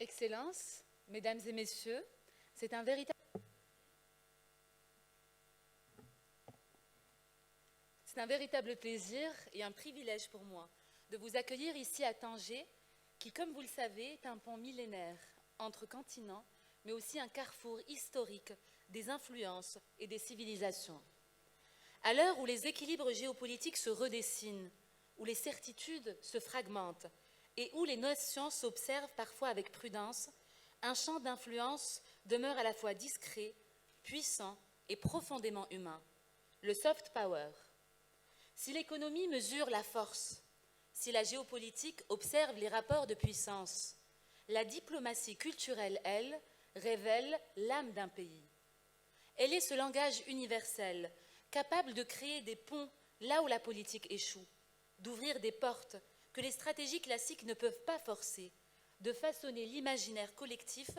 Excellences, Mesdames et Messieurs, c'est un véritable plaisir et un privilège pour moi de vous accueillir ici à Tanger, qui, comme vous le savez, est un pont millénaire entre continents, mais aussi un carrefour historique des influences et des civilisations. À l'heure où les équilibres géopolitiques se redessinent, où les certitudes se fragmentent et où les notions s'observent parfois avec prudence, un champ d'influence demeure à la fois discret, puissant et profondément humain, le soft power. Si l'économie mesure la force, si la géopolitique observe les rapports de puissance, la diplomatie culturelle, elle, révèle l'âme d'un pays. Elle est ce langage universel, capable de créer des ponts là où la politique échoue, d'ouvrir des portes que les stratégies classiques ne peuvent pas forcer, de façonner l'imaginaire collectif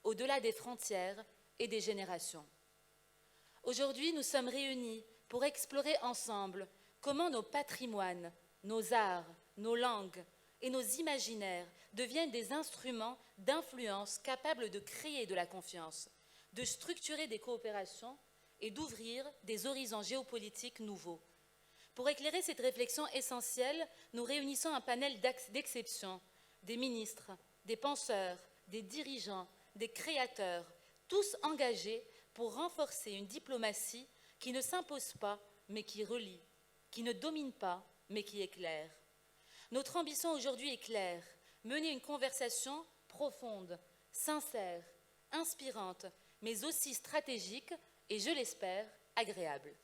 au-delà des frontières et des générations. Aujourd'hui, nous sommes réunis pour explorer ensemble comment nos patrimoines, nos arts, nos langues et nos imaginaires deviennent des instruments d'influence capables de créer de la confiance, de structurer des coopérations et d'ouvrir des horizons géopolitiques nouveaux. Pour éclairer cette réflexion essentielle, nous réunissons un panel d'exception, des ministres, des penseurs, des dirigeants, des créateurs, tous engagés pour renforcer une diplomatie qui ne s'impose pas, mais qui relie, qui ne domine pas, mais qui éclaire. Notre ambition aujourd'hui est claire, mener une conversation profonde, sincère, inspirante, mais aussi stratégique et, je l'espère, agréable.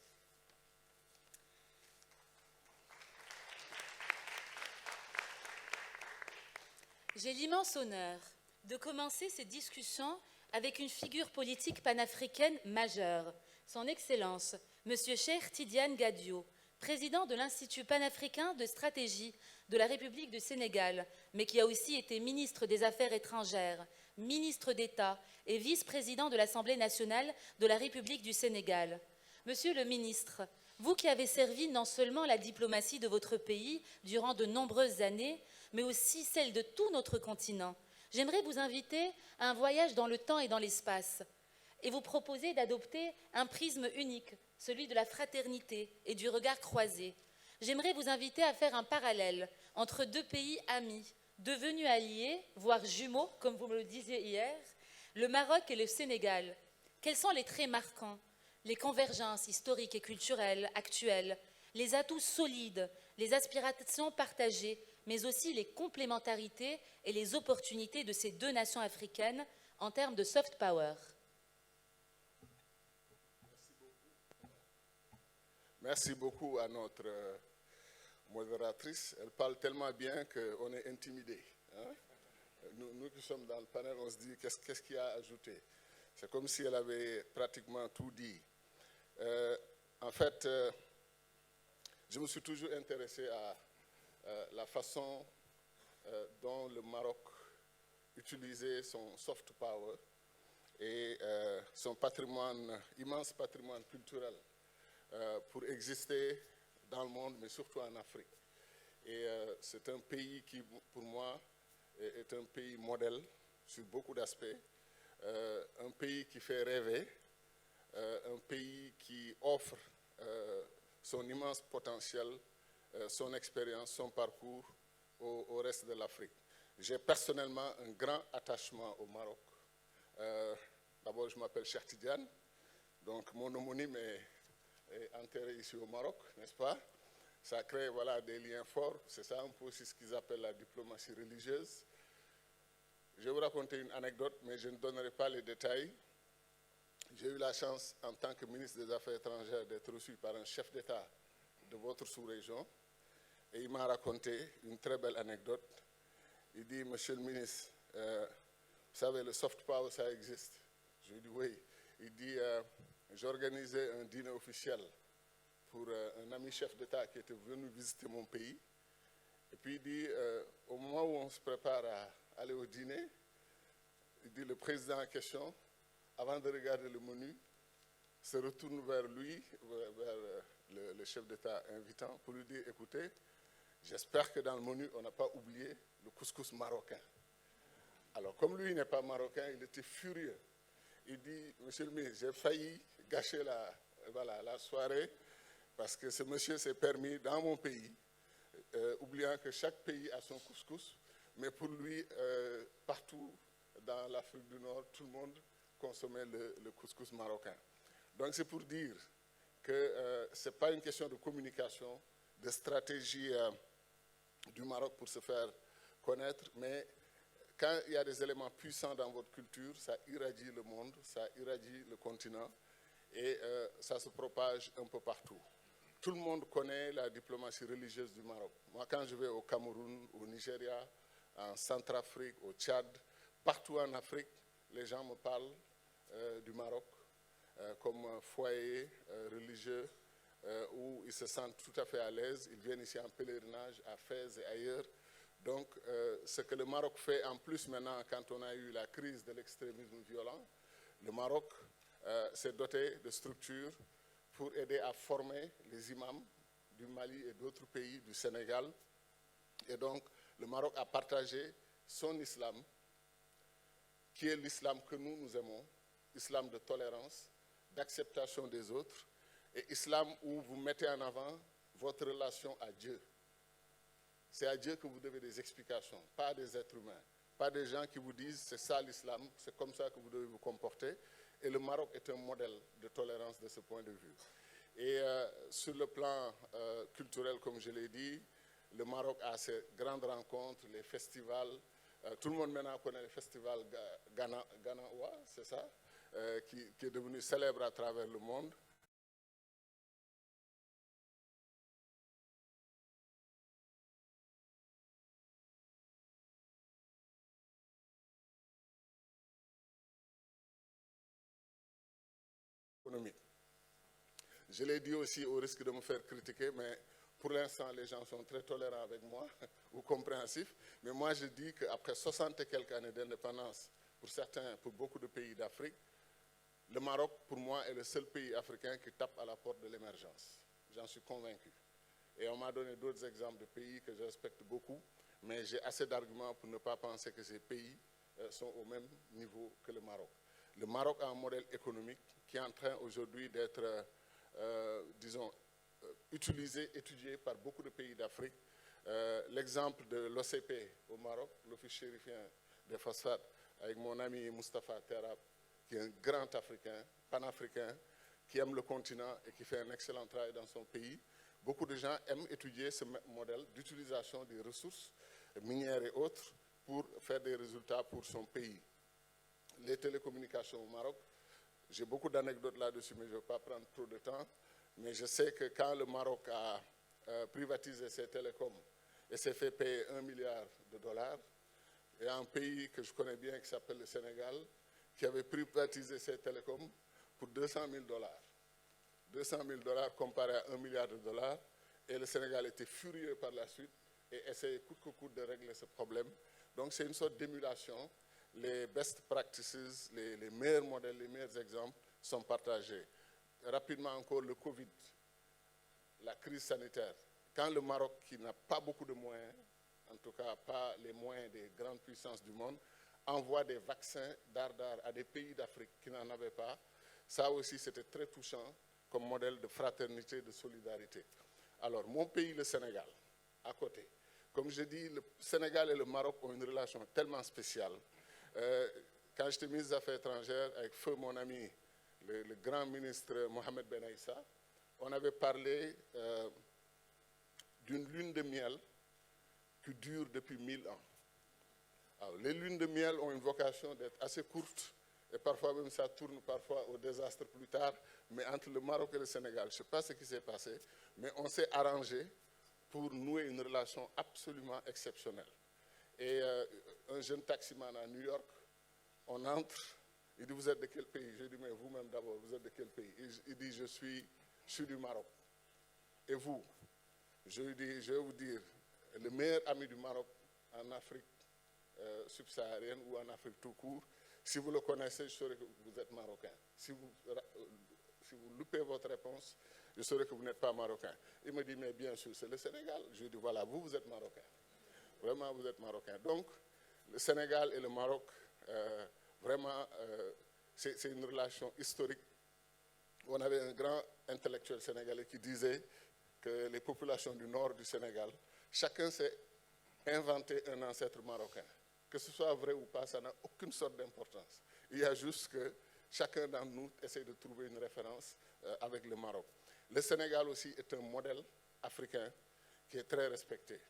J'ai l'immense honneur de commencer cette discussion avec une figure politique panafricaine majeure, son Excellence, M. Cheikh Tidiane Gadio, président de l'Institut panafricain de stratégie de la République du Sénégal, mais qui a aussi été ministre des Affaires étrangères, ministre d'État et vice-président de l'Assemblée nationale de la République du Sénégal. Monsieur le ministre, vous qui avez servi non seulement la diplomatie de votre pays durant de nombreuses années, mais aussi celle de tout notre continent, j'aimerais vous inviter à un voyage dans le temps et dans l'espace et vous proposer d'adopter un prisme unique, celui de la fraternité et du regard croisé. J'aimerais vous inviter à faire un parallèle entre deux pays amis, devenus alliés, voire jumeaux, comme vous me le disiez hier, le Maroc et le Sénégal. Quels sont les traits marquants, les convergences historiques et culturelles actuelles, les atouts solides, les aspirations partagées, mais aussi les complémentarités et les opportunités de ces deux nations africaines en termes de soft power? Merci beaucoup à notre modératrice. Elle parle tellement bien qu'on est intimidé. Hein? Nous qui sommes dans le panel, on se dit qu'est-ce qu'il y a à ajouter. C'est comme si elle avait pratiquement tout dit. En fait, je me suis toujours intéressé à la façon dont le Maroc utilisait son soft power et son patrimoine, immense patrimoine culturel pour exister dans le monde, mais surtout en Afrique. Et c'est un pays qui, pour moi, est un pays modèle sur beaucoup d'aspects, un pays qui fait rêver, un pays qui offre son immense potentiel, son expérience, son parcours au reste de l'Afrique. J'ai personnellement un grand attachement au Maroc. D'abord, je m'appelle Cheikh Tidiane, donc mon homonyme est enterré ici au Maroc, n'est-ce pas? Ça crée voilà, des liens forts, c'est ça un peu aussi ce qu'ils appellent la diplomatie religieuse. Je vais vous raconter une anecdote, mais je ne donnerai pas les détails. J'ai eu la chance, en tant que ministre des Affaires étrangères, d'être reçu par un chef d'État de votre sous-région, et il m'a raconté une très belle anecdote. Il dit, monsieur le ministre, vous savez, le soft power, ça existe. Je lui dis, oui. Il dit, j'ai organisé un dîner officiel pour un ami chef d'État qui était venu visiter mon pays. Et puis il dit, au moment où on se prépare à aller au dîner, il dit, le président en question, avant de regarder le menu, se retourne vers lui, vers le chef d'État invitant, pour lui dire, écoutez, j'espère que dans le menu, on n'a pas oublié le couscous marocain. Alors, comme lui n'est pas marocain, il était furieux. Il dit, monsieur le ministre, j'ai failli gâcher la soirée parce que ce monsieur s'est permis dans mon pays, oubliant que chaque pays a son couscous, mais pour lui, partout dans l'Afrique du Nord, tout le monde consommait le couscous marocain. Donc c'est pour dire que ce n'est pas une question de communication, de stratégie du Maroc pour se faire connaître, mais quand il y a des éléments puissants dans votre culture, ça irradie le monde, ça irradie le continent et ça se propage un peu partout. Tout le monde connaît la diplomatie religieuse du Maroc. Moi, quand je vais au Cameroun, au Nigeria, en Centrafrique, au Tchad, partout en Afrique, les gens me parlent du Maroc comme un foyer religieux où ils se sentent tout à fait à l'aise. Ils viennent ici en pèlerinage à Fès et ailleurs. Donc, ce que le Maroc fait en plus maintenant, quand on a eu la crise de l'extrémisme violent, le Maroc s'est doté de structures pour aider à former les imams du Mali et d'autres pays, du Sénégal. Et donc, le Maroc a partagé son islam, qui est l'islam que nous aimons, islam de tolérance, d'acceptation des autres, et islam où vous mettez en avant votre relation à Dieu. C'est à Dieu que vous devez des explications, pas à des êtres humains, pas des gens qui vous disent c'est ça l'islam, c'est comme ça que vous devez vous comporter. Et le Maroc est un modèle de tolérance de ce point de vue. Et sur le plan culturel, comme je l'ai dit, le Maroc a ses grandes rencontres, les festivals. Tout le monde maintenant connaît le festival Ganawa, c'est ça, qui est devenu célèbre à travers le monde. Économique. Je l'ai dit aussi au risque de me faire critiquer, mais pour l'instant, les gens sont très tolérants avec moi ou compréhensifs. Mais moi, je dis qu'après 60 et quelques années d'indépendance, pour certains, pour beaucoup de pays d'Afrique, le Maroc, pour moi, est le seul pays africain qui tape à la porte de l'émergence. J'en suis convaincu. Et on m'a donné d'autres exemples de pays que je respecte beaucoup, mais j'ai assez d'arguments pour ne pas penser que ces pays sont au même niveau que le Maroc. Le Maroc a un modèle économique qui est en train aujourd'hui d'être, disons, utilisé, étudié par beaucoup de pays d'Afrique. L'exemple de l'OCP au Maroc, l'Office chérifien des phosphates, avec mon ami Moustapha Terab, qui est un grand Africain, panafricain, qui aime le continent et qui fait un excellent travail dans son pays. Beaucoup de gens aiment étudier ce modèle d'utilisation des ressources minières et autres pour faire des résultats pour son pays. Les télécommunications au Maroc, j'ai beaucoup d'anecdotes là-dessus, mais je ne vais pas prendre trop de temps. Mais je sais que quand le Maroc a privatisé ses télécoms et s'est fait payer $1 milliard, il y a un pays que je connais bien qui s'appelle le Sénégal, qui avait privatisé ses télécoms pour $200 000. $200 000 comparé à $1 milliard, et le Sénégal était furieux par la suite et essayait coûte que coûte de régler ce problème. Donc c'est une sorte d'émulation. Les best practices, les meilleurs modèles, les meilleurs exemples sont partagés. Rapidement encore, le Covid, la crise sanitaire. Quand le Maroc, qui n'a pas beaucoup de moyens, en tout cas pas les moyens des grandes puissances du monde, envoie des vaccins d'ardard à des pays d'Afrique qui n'en avaient pas, ça aussi c'était très touchant comme modèle de fraternité, de solidarité. Alors, mon pays, le Sénégal, à côté. Comme je dis, le Sénégal et le Maroc ont une relation tellement spéciale. Quand j'étais ministre des Affaires étrangères, avec feu mon ami, le grand ministre Mohamed Ben Aïssa, on avait parlé d'une lune de miel qui dure depuis 1000 ans. Alors, les lunes de miel ont une vocation d'être assez courtes, et parfois même ça tourne parfois au désastre plus tard, mais entre le Maroc et le Sénégal, je ne sais pas ce qui s'est passé, mais on s'est arrangé pour nouer une relation absolument exceptionnelle. Et un jeune taximan à New York, on entre, il dit, vous êtes de quel pays? Je dis, mais vous-même d'abord, vous êtes de quel pays? Il dit, je suis du Maroc. Et vous? Je lui dis, je vais vous dire, le meilleur ami du Maroc en Afrique subsaharienne ou en Afrique tout court, si vous le connaissez, je saurais que vous êtes marocain. Si vous loupez votre réponse, je saurais que vous n'êtes pas marocain. Il me dit, mais bien sûr, c'est le Sénégal. Je lui dis, voilà, vous êtes marocain. Vraiment, vous êtes marocain. Donc, le Sénégal et le Maroc Vraiment, c'est une relation historique. On avait un grand intellectuel sénégalais qui disait que les populations du nord du Sénégal, chacun s'est inventé un ancêtre marocain. Que ce soit vrai ou pas, ça n'a aucune sorte d'importance. Il y a juste que chacun d'entre nous essaie de trouver une référence avec le Maroc. Le Sénégal aussi est un modèle africain qui est très respecté.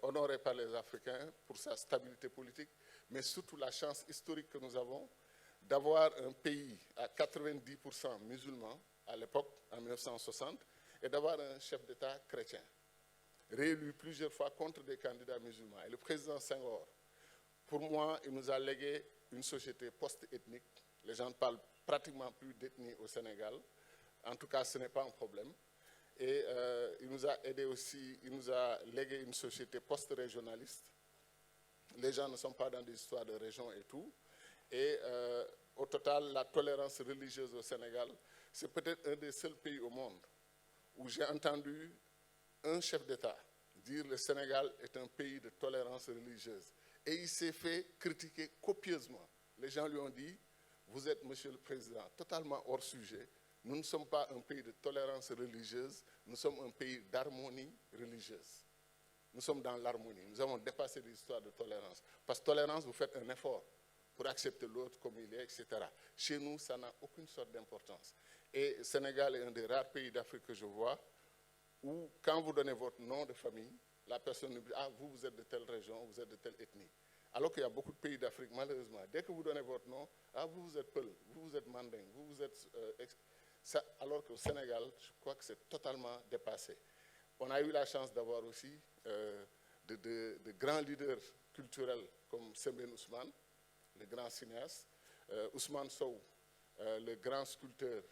Honoré par les Africains pour sa stabilité politique, mais surtout la chance historique que nous avons d'avoir un pays à 90% musulman à l'époque, en 1960, et d'avoir un chef d'État chrétien, réélu plusieurs fois contre des candidats musulmans. Et le président Senghor, pour moi, il nous a légué une société post-ethnique. Les gens ne parlent pratiquement plus d'ethnie au Sénégal. En tout cas, ce n'est pas un problème. Et il nous a aidé aussi, il nous a légué une société post-régionaliste. Les gens ne sont pas dans des histoires de région et tout. Et au total, la tolérance religieuse au Sénégal, c'est peut-être un des seuls pays au monde où j'ai entendu un chef d'État dire le Sénégal est un pays de tolérance religieuse. Et il s'est fait critiquer copieusement. Les gens lui ont dit, vous êtes, monsieur le président, totalement hors sujet. Nous ne sommes pas un pays de tolérance religieuse, nous sommes un pays d'harmonie religieuse. Nous sommes dans l'harmonie. Nous avons dépassé l'histoire de tolérance. Parce que tolérance, vous faites un effort pour accepter l'autre comme il est, etc. Chez nous, ça n'a aucune sorte d'importance. Et le Sénégal est un des rares pays d'Afrique que je vois où, quand vous donnez votre nom de famille, la personne nous dit « Ah, vous êtes de telle région, vous êtes de telle ethnie ». Alors qu'il y a beaucoup de pays d'Afrique, malheureusement, dès que vous donnez votre nom, « Ah, vous êtes Peul, vous êtes Manding, vous êtes… Ça, alors qu'au Sénégal, je crois que c'est totalement dépassé. On a eu la chance d'avoir aussi de grands leaders culturels comme Sembène Ousmane, le grand cinéaste, Ousmane Sow, le grand sculpteur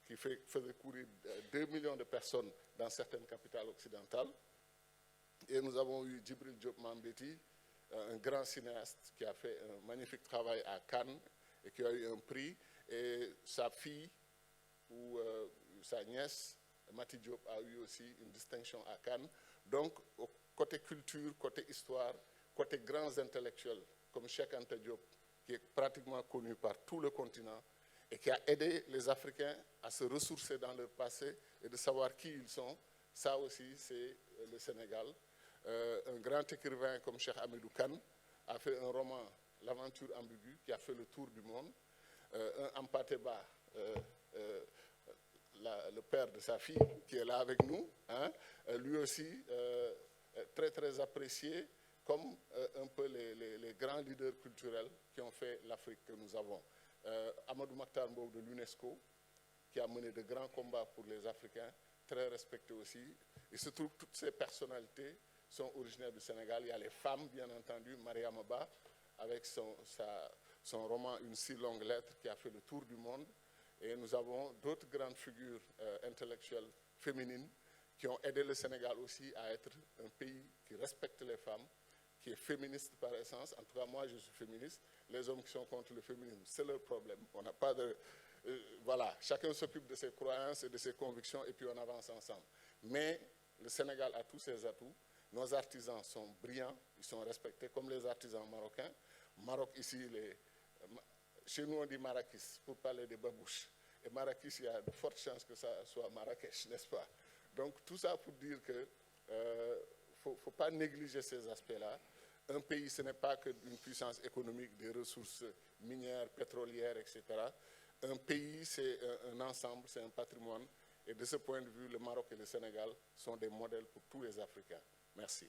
qui faisait courir 2 millions de personnes dans certaines capitales occidentales. Et nous avons eu Djibril Diop Mambéty, un grand cinéaste qui a fait un magnifique travail à Cannes et qui a eu un prix. Et sa fille, ou sa nièce, Mati Diop, a eu aussi une distinction à Cannes. Donc, côté culture, côté histoire, côté grands intellectuels, comme Cheikh Anta Diop, qui est pratiquement connu par tout le continent, et qui a aidé les Africains à se ressourcer dans leur passé et de savoir qui ils sont, ça aussi, c'est le Sénégal. Un grand écrivain comme Cheikh Hamidou Kane a fait un roman, L'aventure ambiguë, qui a fait le tour du monde. Un Ampateba, le père de sa fille, qui est là avec nous, hein, lui aussi très très apprécié, comme un peu les grands leaders culturels qui ont fait l'Afrique que nous avons. Amadou Makhtar Mbow de l'UNESCO, qui a mené de grands combats pour les Africains, très respecté aussi. Il se trouve que toutes ces personnalités sont originaires du Sénégal. Il y a les femmes, bien entendu, Mariama Ba, avec son roman Une si longue lettre, qui a fait le tour du monde. Et nous avons d'autres grandes figures intellectuelles féminines qui ont aidé le Sénégal aussi à être un pays qui respecte les femmes, qui est féministe par essence. En tout cas, moi, je suis féministe. Les hommes qui sont contre le féminisme, c'est leur problème. On n'a pas de… voilà, chacun s'occupe de ses croyances et de ses convictions et puis on avance ensemble. Mais le Sénégal a tous ses atouts. Nos artisans sont brillants, ils sont respectés comme les artisans marocains. Maroc, ici, chez nous, on dit Marrakech pour parler des babouches. Et Marrakech, il y a de fortes chances que ça soit Marrakech, n'est-ce pas? Donc, tout ça pour dire que faut pas négliger ces aspects-là. Un pays, ce n'est pas qu'une puissance économique, des ressources minières, pétrolières, etc. Un pays, c'est un ensemble, c'est un patrimoine. Et de ce point de vue, le Maroc et le Sénégal sont des modèles pour tous les Africains. Merci.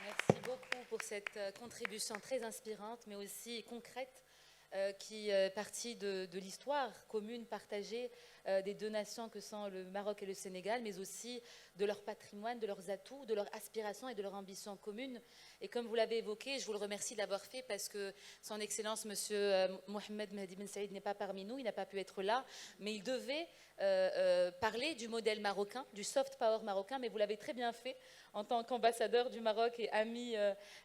Merci beaucoup pour cette contribution très inspirante, mais aussi concrète, qui est partie de l'histoire commune, partagée des deux nations que sont le Maroc et le Sénégal, mais aussi de leur patrimoine, de leurs atouts, de leurs aspirations et de leurs ambitions communes. Et comme vous l'avez évoqué, je vous le remercie de l'avoir fait parce que son Excellence, Monsieur Mohamed Mahdi Ben Saïd, n'est pas parmi nous, il n'a pas pu être là, mais il devait parler du modèle marocain, du soft power marocain, mais vous l'avez très bien fait en tant qu'ambassadeur du Maroc et ami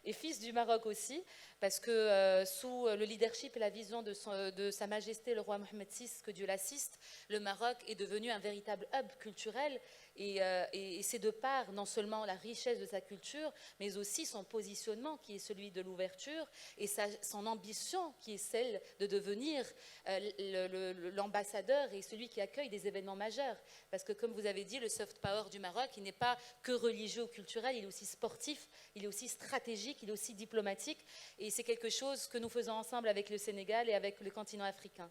et fils du Maroc aussi, parce que sous le leadership et la vision de Sa Majesté le roi Mohamed VI, que Dieu l'assiste, le Maroc est devenu un véritable hub culturel Et c'est de par non seulement la richesse de sa culture, mais aussi son positionnement qui est celui de l'ouverture et son ambition qui est celle de devenir l'ambassadeur et celui qui accueille des événements majeurs. Parce que comme vous avez dit, le soft power du Maroc, il n'est pas que religieux ou culturel, il est aussi sportif, il est aussi stratégique, il est aussi diplomatique. Et c'est quelque chose que nous faisons ensemble avec le Sénégal et avec le continent africain.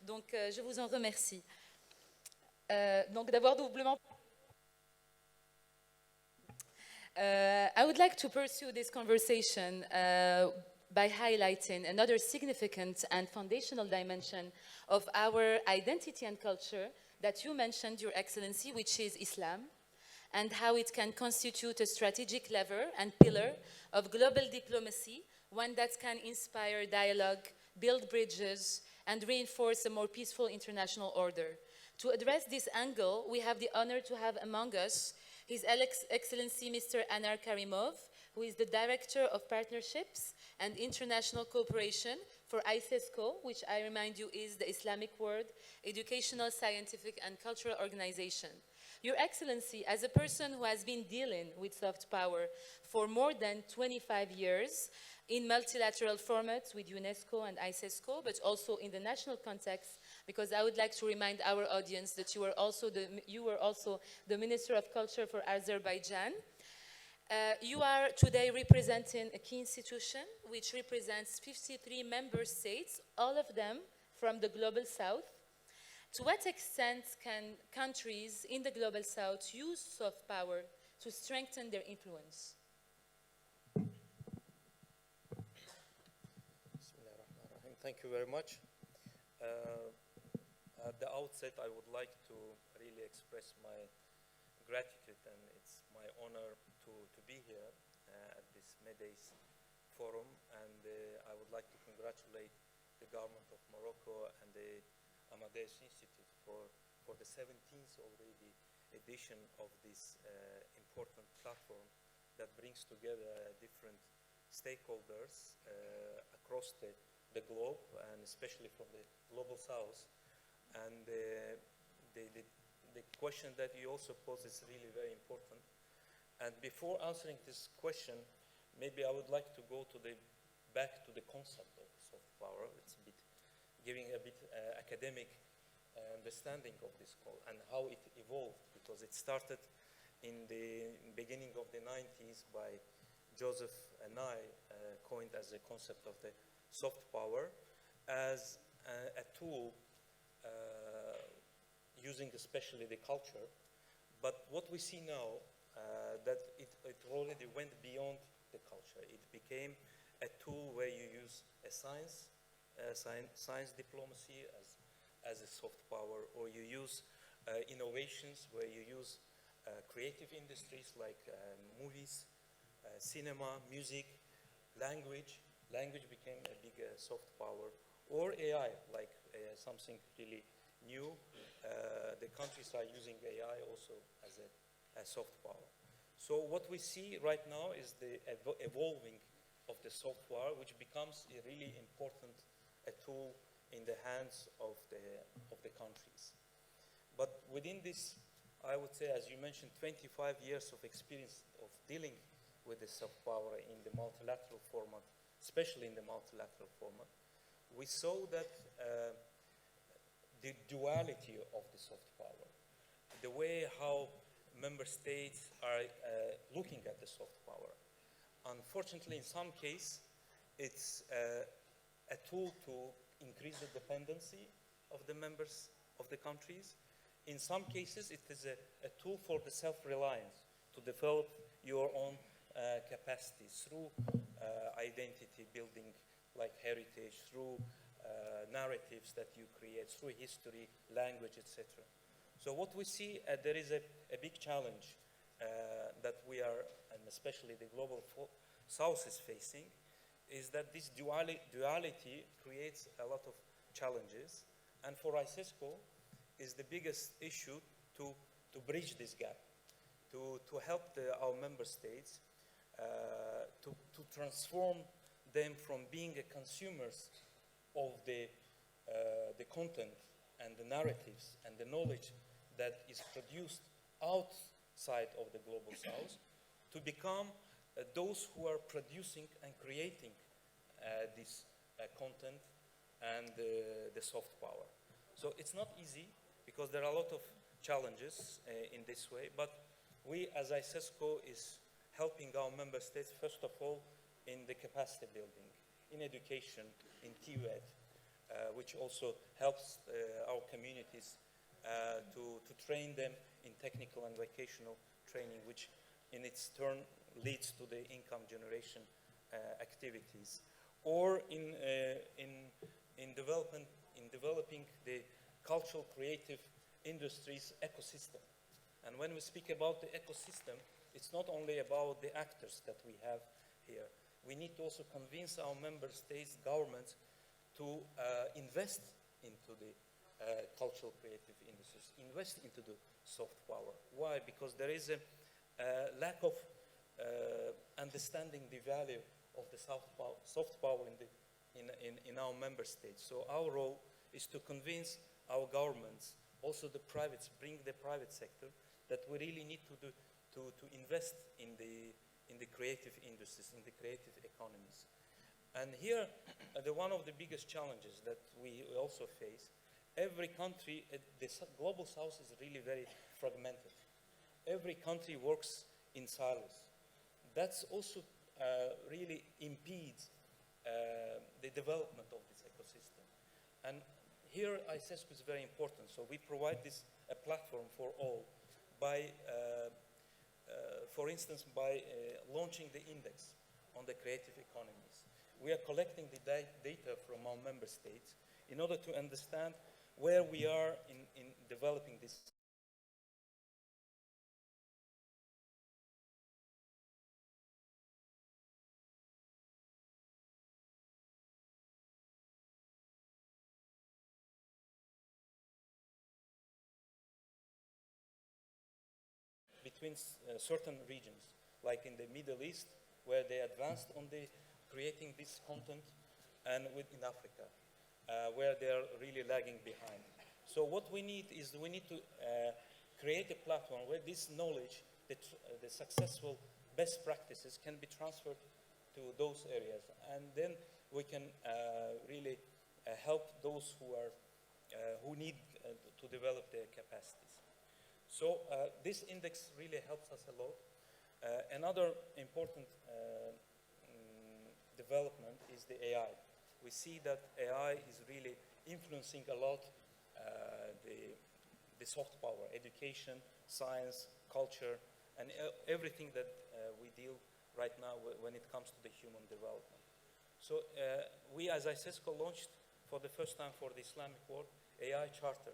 Donc je vous en remercie. Donc d'avoir doublement... I would like to pursue this conversation by highlighting another significant and foundational dimension of our identity and culture that you mentioned, Your Excellency, which is Islam, and how it can constitute a strategic lever and pillar of global diplomacy, one that can inspire dialogue, build bridges, and reinforce a more peaceful international order. To address this angle, we have the honor to have among us His Excellency Mr. Anar Karimov, who is the Director of Partnerships and International Cooperation for ICESCO, which I remind you is the Islamic World Educational, Scientific and Cultural Organization. Your Excellency, as a person who has been dealing with soft power for more than 25 years in multilateral formats with UNESCO and ICESCO, but also in the national context, because I would like to remind our audience that you were also the Minister of Culture for Azerbaijan. You are today representing a key institution which represents 53 member states, all of them from the Global South. To what extent can countries in the Global South use soft power to strengthen their influence? Thank you very much. At the outset, I would like to really express my gratitude, and it's my honor to be here at this MEDES forum, and I would like to congratulate the government of Morocco and the Amadeus Institute for the 17th already edition of this important platform that brings together different stakeholders across the globe, and especially from the Global South. And the question that you also pose is really very important. And before answering this question, maybe I would like to go back to the concept of soft power. It's giving a bit academic understanding of this call and how it evolved, because it started in the beginning of the 90s by Joseph Nye, coined as a concept of the soft power as a tool using especially the culture. But what we see now, that it already went beyond the culture. It became a tool where you use a science diplomacy as a soft power, or you use innovations where you use creative industries like movies, cinema, music, language. Language became a big soft power, or AI, like something really new. The countries are using AI also as a soft power. So what we see right now is the evolving of the soft power, which becomes a really important tool in the hands of the countries. But within this, I would say, as you mentioned, 25 years of experience of dealing with the soft power in the multilateral format, especially in the multilateral format, we saw that the duality of the soft power, the way how member states are looking at the soft power. Unfortunately, in some cases, it's a tool to increase the dependency of the members of the countries. In some cases, it is a tool for the self-reliance, to develop your own capacities through identity building, like heritage, through narratives that you create, through history, language, etc. So what we see, there is a big challenge that we are, and especially the Global South is facing, is that this duality creates a lot of challenges. And for ICESCO, is the biggest issue to bridge this gap, to help our member states to transform them from being consumers of the content and the narratives and the knowledge that is produced outside of the global south to become those who are producing and creating this content and the soft power. So it's not easy because there are a lot of challenges in this way, but we as ICESCO is helping our member states, first of all, in the capacity building, in education, in TUED, which also helps our communities to train them in technical and vocational training, which in its turn leads to the income generation activities, or in developing the cultural creative industries ecosystem. And when we speak about the ecosystem, it's not only about the actors that we have here. We need to also convince our member states, governments, to invest into the cultural creative industries, invest into the soft power. Why? Because there is a lack of understanding the value of the soft power in our member states. So our role is to convince our governments, also the privates, bring the private sector, that we really need to invest in the creative industries, in the creative economies. And here, one of the biggest challenges that we also face, every country, the global south is really very fragmented. Every country works in silos. That's also really impedes the development of this ecosystem. And here, ICESCO is very important. So we provide a platform for all by, for instance, by launching the index on the creative economies. We are collecting the data from our member states in order to understand where we are in developing this. Between certain regions, like in the Middle East, where they advanced on the creating this content, and within Africa, where they are really lagging behind. So what we need is we need to create a platform where this knowledge, the successful best practices can be transferred to those areas, and then we can really help those who need to develop their capacities. So this index really helps us a lot. Another important development is the AI. We see that AI is really influencing a lot the soft power, education, science, culture, and everything that we deal right now when it comes to the human development. So we, as ICESCO, launched for the first time for the Islamic world AI Charter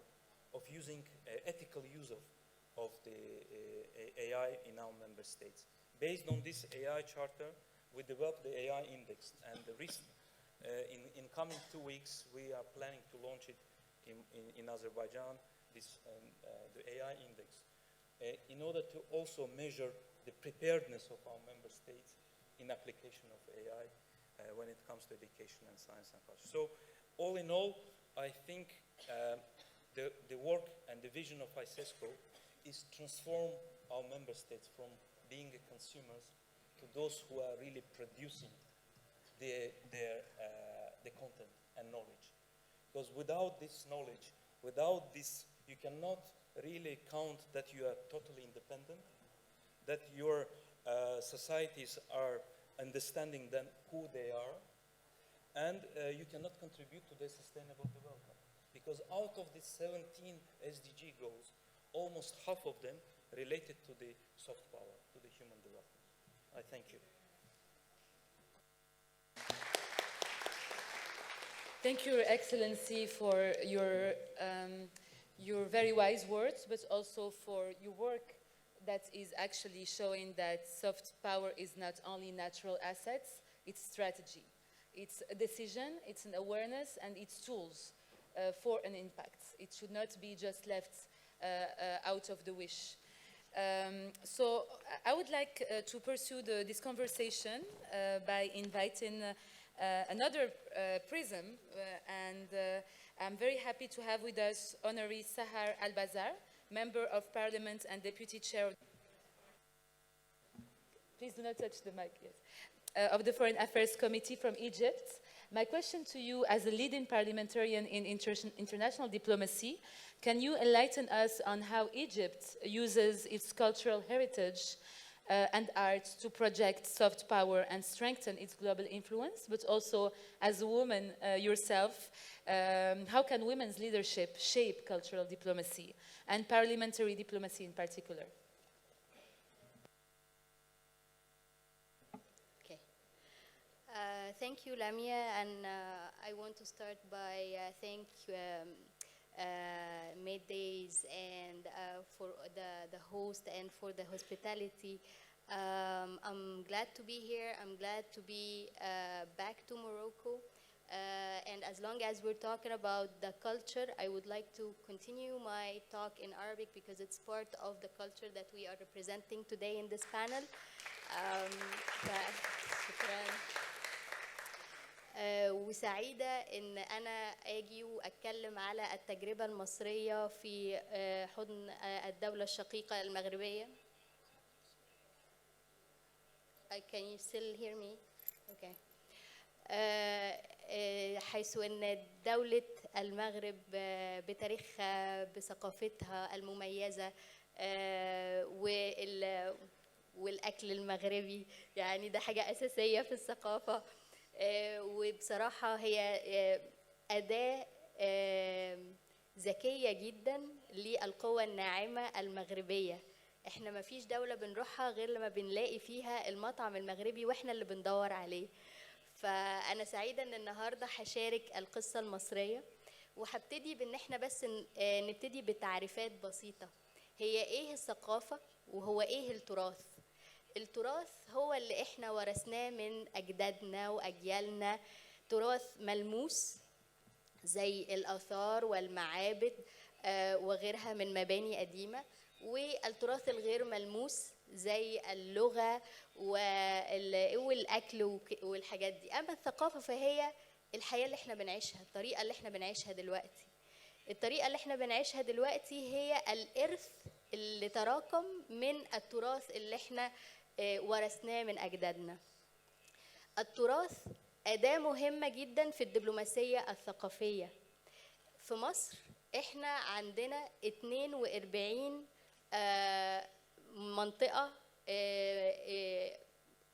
of using ethical use of the AI in our member states. Based on this AI Charter, we developed the AI Index, and in coming 2 weeks, we are planning to launch it in Azerbaijan, the AI Index, in order to also measure the preparedness of our member states in application of AI when it comes to education and science and culture. So, all in all, I think the work and the vision of ICESCO is transform our member states from being consumers to those who are really producing the content and knowledge. Because without this knowledge, without this, you cannot really count that you are totally independent, that your societies are understanding then who they are, and you cannot contribute to their sustainable development. Because out of these 17 SDG goals, almost half of them related to the soft power, to the human development. I thank you. Thank you, Your Excellency, for your very wise words, but also for your work that is actually showing that soft power is not only natural assets, it's strategy. It's a decision, it's an awareness, and it's tools for an impact. It should not be just left out of the wish. So I would like to pursue this conversation by inviting another PRISM, and I'm very happy to have with us Honoree Sahar Al-Bazar, Member of Parliament and Deputy Chair. Please do not touch the mic, yes. Of the Foreign Affairs Committee from Egypt. My question to you, as a leading parliamentarian in international diplomacy, can you enlighten us on how Egypt uses its cultural heritage and art to project soft power and strengthen its global influence, but also as a woman yourself, how can women's leadership shape cultural diplomacy and parliamentary diplomacy in particular? Okay. Thank you, Lamia, and I want to start by thank Middays and for the host and for the hospitality. I'm glad to be here. I'm glad to be back to Morocco. And as long as we're talking about the culture, I would like to continue my talk in Arabic because it's part of the culture that we are representing today in this panel. وسعيدة إن أنا أجي وأتكلم على التجربة المصرية في حضن الدولة الشقيقة المغربية. Can you still hear me? Okay. حيث أن دولة المغرب بتاريخها بثقافتها المميزة والأكل المغربي، يعني ده حاجة أساسية في الثقافة. وبصراحة هي أداة ذكية جدا للقوى الناعمة المغربية. احنا ما فيش دولة بنروحها غير لما بنلاقي فيها المطعم المغربي واحنا اللي بندور عليه. فأنا سعيدة ان النهاردة هشارك القصة المصرية، وهبتدي بان احنا بس نبتدي بتعريفات بسيطة. هي ايه الثقافة وهو ايه التراث؟ التراث هو اللي احنا ورثناه من أجدادنا وأجيالنا، تراث ملموس زي الآثار والمعابد وغيرها من مباني قديمة، والتراث الغير ملموس زي اللغة والأكل والحاجات دي. أما الثقافة فهي الحياة اللي احنا بنعيشها، الطريقة اللي احنا بنعيشها دلوقتي. الطريقة اللي احنا بنعيشها دلوقتي هي الإرث اللي تراكم من التراث اللي احنا ورثناه من أجدادنا. التراث أداة مهمة جدا في الدبلوماسية الثقافية. في مصر احنا عندنا 42 منطقة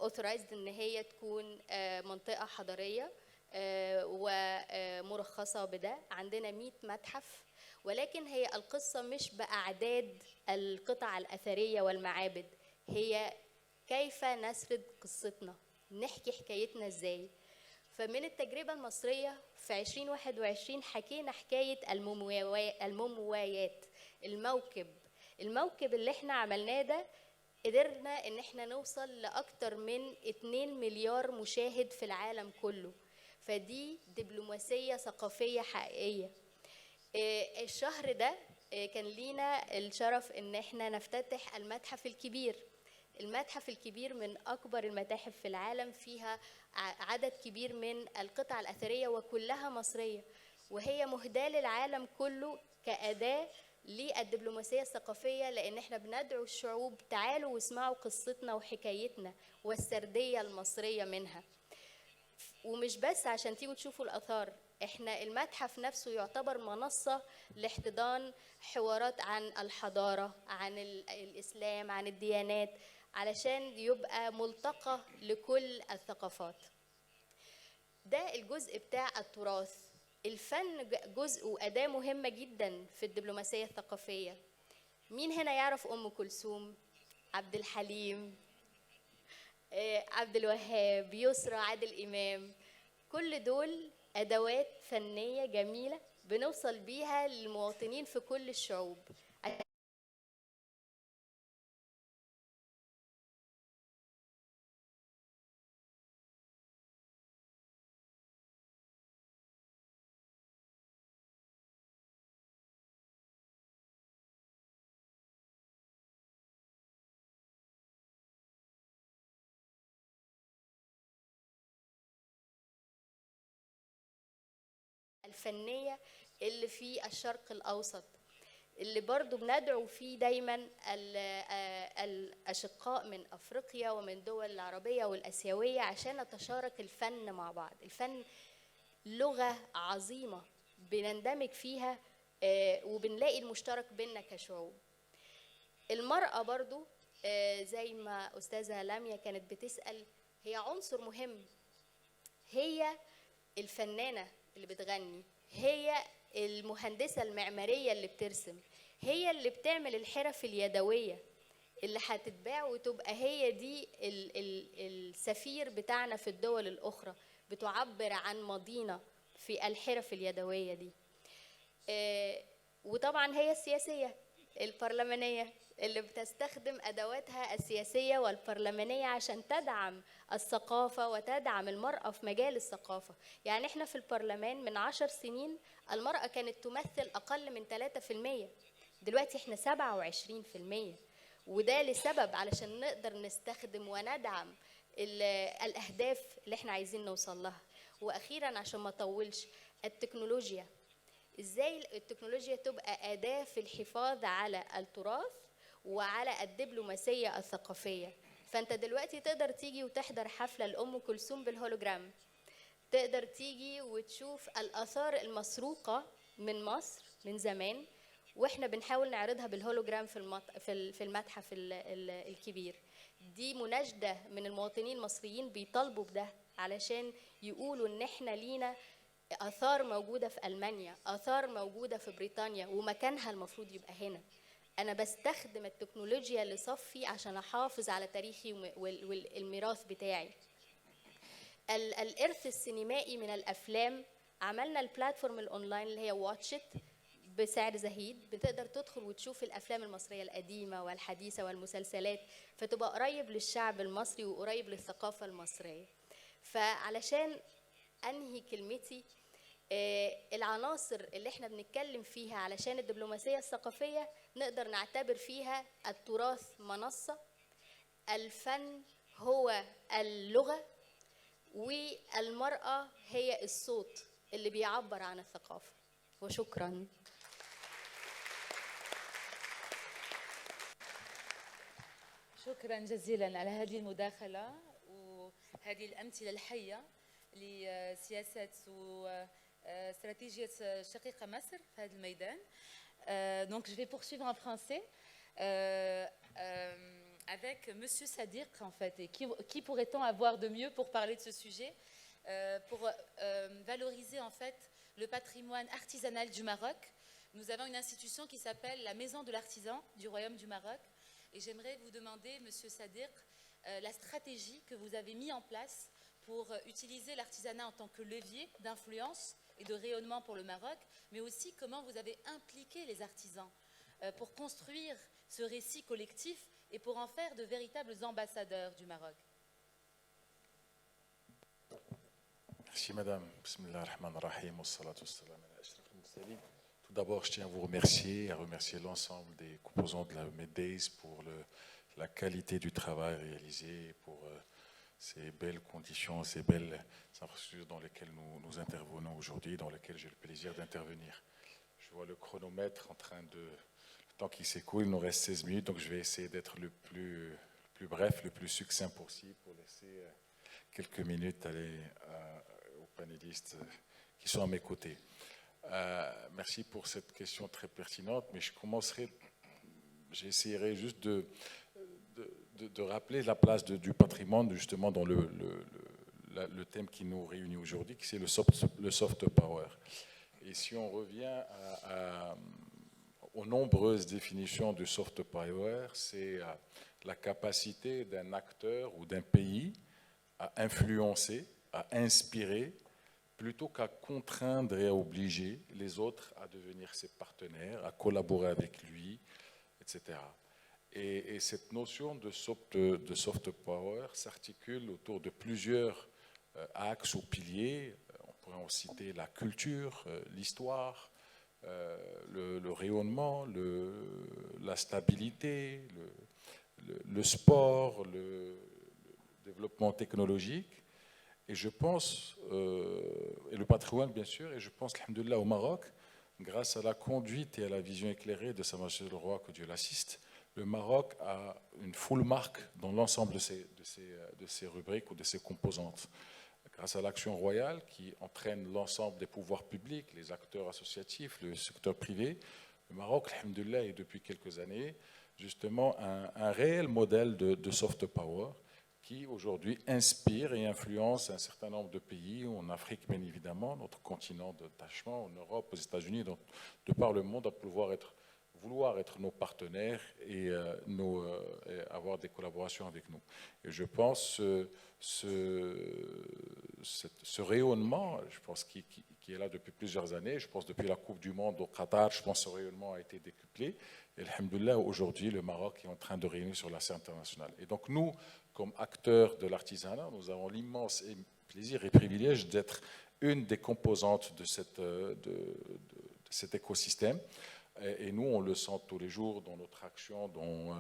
authorized ان هي تكون منطقة حضارية ومرخصة بده. عندنا 100 متحف، ولكن هي القصة مش بأعداد القطع الأثرية والمعابد، هي كيف نسرد قصتنا، نحكي حكايتنا ازاي. فمن التجربة المصرية في 2021 حكينا حكاية المومياوات، الموكب اللي احنا عملناه ده قدرنا ان احنا نوصل لأكتر من 2 مليار مشاهد في العالم كله. فدي دبلوماسية ثقافية حقيقية. الشهر ده كان لينا الشرف ان احنا نفتتح المتحف الكبير. المتحف الكبير من أكبر المتاحف في العالم، فيها عدد كبير من القطع الأثرية وكلها مصرية، وهي مهداة للعالم كله كأداة للدبلوماسية الثقافية، لأن احنا بندعو الشعوب تعالوا واسمعوا قصتنا وحكايتنا والسردية المصرية منها. ومش بس عشان تيجوا تشوفوا الآثار، احنا المتحف نفسه يعتبر منصة لاحتضان حوارات عن الحضارة، عن الإسلام، عن الديانات، علشان يبقى ملتقى لكل الثقافات. ده الجزء بتاع التراث. الفن جزء وأداة مهمة جدا في الدبلوماسية الثقافية. مين هنا يعرف أم كلثوم، عبد الحليم، عبد الوهاب، يسرى، عادل إمام؟ كل دول أدوات فنية جميلة بنوصل بيها للمواطنين في كل الشعوب. الفنية اللي في الشرق الأوسط. اللي برضو بندعو فيه دايما الأشقاء من أفريقيا ومن دول العربية والأسيوية عشان نتشارك الفن مع بعض. الفن لغة عظيمة بنندمج فيها وبنلاقي المشترك بيننا كشعوب. المرأة برضو زي ما أستاذة لميا كانت بتسأل، هي عنصر مهم، هي الفنانة اللي بتغني، هي المهندسة المعمارية اللي بترسم، هي اللي بتعمل الحرف اليدوية اللي هتتباع وتبقى هي دي السفير بتاعنا في الدول الأخرى، بتعبر عن ماضينا في الحرف اليدوية دي. وطبعا هي السياسية البرلمانية اللي بتستخدم أدواتها السياسية والبرلمانية عشان تدعم الثقافة وتدعم المرأة في مجال الثقافة. يعني احنا في البرلمان من 10 سنين المرأة كانت تمثل أقل من 3%، دلوقتي احنا 27%، وده لسبب علشان نقدر نستخدم وندعم الأهداف اللي احنا عايزين نوصل لها. وأخيرا عشان ما أطولش، التكنولوجيا، ازاي التكنولوجيا تبقى أداة في الحفاظ على التراث وعلى الدبلوماسية الثقافية. فأنت دلوقتي تقدر تيجي وتحضر حفلة لأم كلثوم بالهولوجرام، تقدر تيجي وتشوف الآثار المسروقة من مصر من زمان وإحنا بنحاول نعرضها بالهولوجرام في المتحف الكبير. دي مناشدة من المواطنين المصريين بيطالبوا بده علشان يقولوا إن إحنا لينا آثار موجودة في ألمانيا، آثار موجودة في بريطانيا، ومكانها المفروض يبقى هنا. أنا بستخدم التكنولوجيا لصفي عشان أحافظ على تاريخي والميراث بتاعي. الإرث السينمائي من الأفلام، عملنا البلاتفورم الأونلاين اللي هي واتشت بسعر زهيد، بتقدر تدخل وتشوف الأفلام المصرية القديمة والحديثة والمسلسلات، فتبقى قريب للشعب المصري وقريب للثقافة المصرية. فعلشان أنهي كلمتي، العناصر اللي احنا بنتكلم فيها علشان الدبلوماسية الثقافية نقدر نعتبر فيها التراث منصة، الفن هو اللغة، والمرأة هي الصوت اللي بيعبر عن الثقافة. وشكرا. شكرا جزيلا على هذه المداخلة وهذه الأمثلة الحية لسياسة واستراتيجية شقيقة مصر في هذا الميدان. Donc je vais poursuivre en français avec Monsieur Sadiq en fait. Et qui pourrait-on avoir de mieux pour parler de ce sujet, pour valoriser en fait le patrimoine artisanal du Maroc. Nous avons une institution qui s'appelle la Maison de l'Artisan du Royaume du Maroc. Et j'aimerais vous demander, Monsieur Sadiq, la stratégie que vous avez mise en place pour utiliser l'artisanat en tant que levier d'influence et de rayonnement pour le Maroc, mais aussi comment vous avez impliqué les artisans pour construire ce récit collectif et pour en faire de véritables ambassadeurs du Maroc. Merci Madame. Bismillah ar-Rahman ar-Rahim. Wassalatu wassalam ala ashraf al-mursalin. Tout d'abord, je tiens à vous remercier et à remercier l'ensemble des composants de la MEDDAIS pour la qualité du travail réalisé, pour ces belles conditions, ces belles infrastructures dans lesquelles nous intervenons aujourd'hui, dans lesquelles j'ai le plaisir d'intervenir. Je vois le chronomètre en train de... Le temps qui s'écoule, il nous reste 16 minutes, donc je vais essayer d'être le plus bref, le plus succinct possible pour laisser quelques minutes aux panélistes qui sont à mes côtés. Merci pour cette question très pertinente, mais j'essaierai juste de rappeler la place du patrimoine justement dans le thème qui nous réunit aujourd'hui, qui c'est le soft power. Et si on revient aux nombreuses définitions du soft power, c'est la capacité d'un acteur ou d'un pays à influencer, à inspirer, plutôt qu'à contraindre et à obliger les autres à devenir ses partenaires, à collaborer avec lui, etc. Et cette notion de soft power s'articule autour de plusieurs axes ou piliers. On pourrait en citer la culture, l'histoire, le rayonnement, la stabilité, le sport, le développement technologique. Et je pense, et le patrimoine bien sûr, et je pense, alhamdoulilah, au Maroc, grâce à la conduite et à la vision éclairée de Sa Majesté le Roi, que Dieu l'assiste, le Maroc a une full marque dans l'ensemble de ces rubriques ou de ces composantes. Grâce à l'action royale qui entraîne l'ensemble des pouvoirs publics, les acteurs associatifs, le secteur privé, le Maroc, alhamdoulilah, est depuis quelques années justement un réel modèle de soft power qui aujourd'hui inspire et influence un certain nombre de pays, en Afrique bien évidemment, notre continent d'attachement, en Europe, aux États-Unis, de par le monde, à vouloir être nos partenaires et avoir des collaborations avec nous. Et je pense ce rayonnement, je pense, qui est là depuis plusieurs années, je pense depuis la Coupe du Monde au Qatar, je pense que ce rayonnement a été décuplé. Et alhamdoulilah, aujourd'hui, le Maroc est en train de rayonner sur la scène internationale. Et donc nous, comme acteurs de l'artisanat, nous avons l'immense plaisir et privilège d'être une des composantes de cet écosystème. Et nous, on le sent tous les jours dans notre action, dont